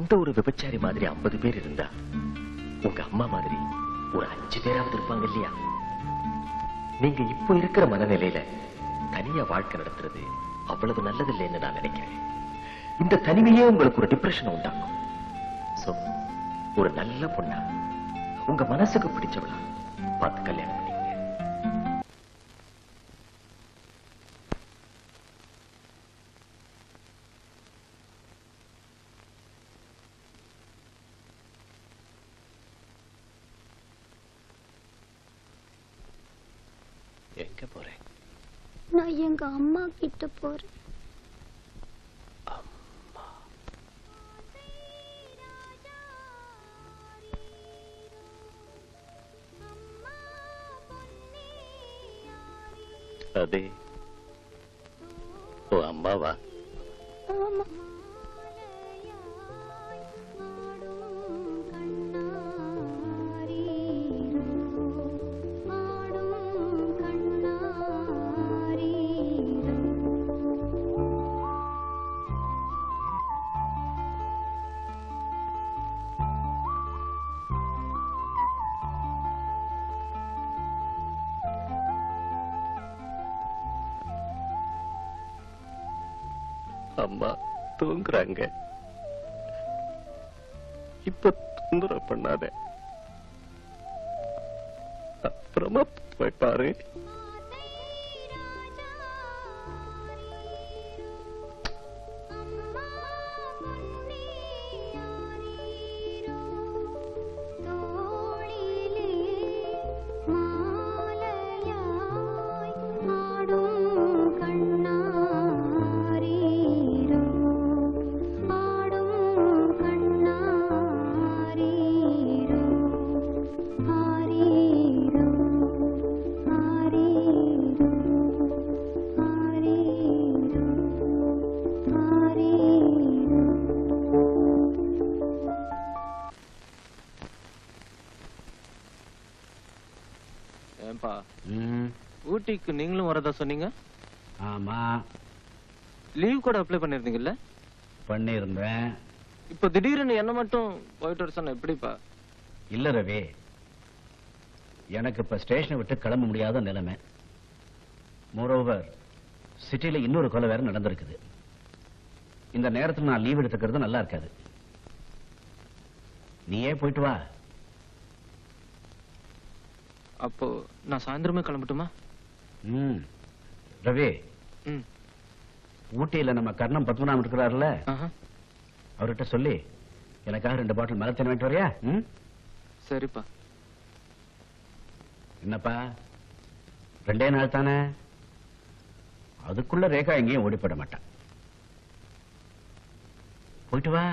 இந்த ஒரு விபச்சாரி மாதிரி 50 பேர் இருந்தா உங்க அம்மா மாதிரி ஒரு 5 பேராவது இருப்பாங்க இல்லையா? நீங்க இப்போ இருக்கிற மனநிலையில தனியா வாழ்க்கை நடத்துறது அவ்வளவு நல்லது இல்லைன்னு நான் நினைக்கிறேன். இந்த தனிமையே உங்களுக்கு ஒரு டிப்ரெஷன் உண்டாக்கும். சோ ஒரு நல்ல பொண்ணா உங்க மனசுக்கு பிடிச்சவளா பார்த்து கல்யாணம் பண்ணிக்கங்க. எங்க போறேன்? நான் எங்க அம்மா கிட்ட போறேன். அம்மா. அதே ஓ அம்மாவா? ஆமா. அம்மா தூங்குறாங்க. இப்ப தொந்தரவு பண்ணாத. அப்புறமா போய் பாரு. ஊட்டிக்கு நீங்களும் வரதா சொன்னீங்க? ஆமா. லீவ் கூட அப்ளை பண்ணிருந்தீங்கல்ல? பண்ணிருந்தேன். இப்ப திடீர்னு என்ன மட்டும் போயிட்டு வர சொன்ன எப்படிப்பா? இல்ல ரவி, எனக்கு இப்ப ஸ்டேஷனை விட்டு கிளம்ப முடியாத நிலைமை. மோரோவர் சிட்டில இன்னொரு கொலை வேற நடந்திருக்குது. இந்த நேரத்தில் நான் லீவ் எடுத்துக்கிறது நல்லா இருக்காது. நீயே போயிட்டு வா. அப்போ நான் சாயந்தரமே கிளம்பட்டுமா? ரவி, ஊட்டியில நம்ம கர்ணம் பத்மநாபன் இருக்கிறாருல்ல, அவர்கிட்ட சொல்லி எனக்காக 2 பாட்டில் மலத்தேன் வாங்கிட்டு வரியா? சரிப்பா. என்னப்பா 2 நாள் தானே, அதுக்குள்ள ரேகா எங்கேயும் ஓடிப்பட மாட்டான். போயிட்டு வா.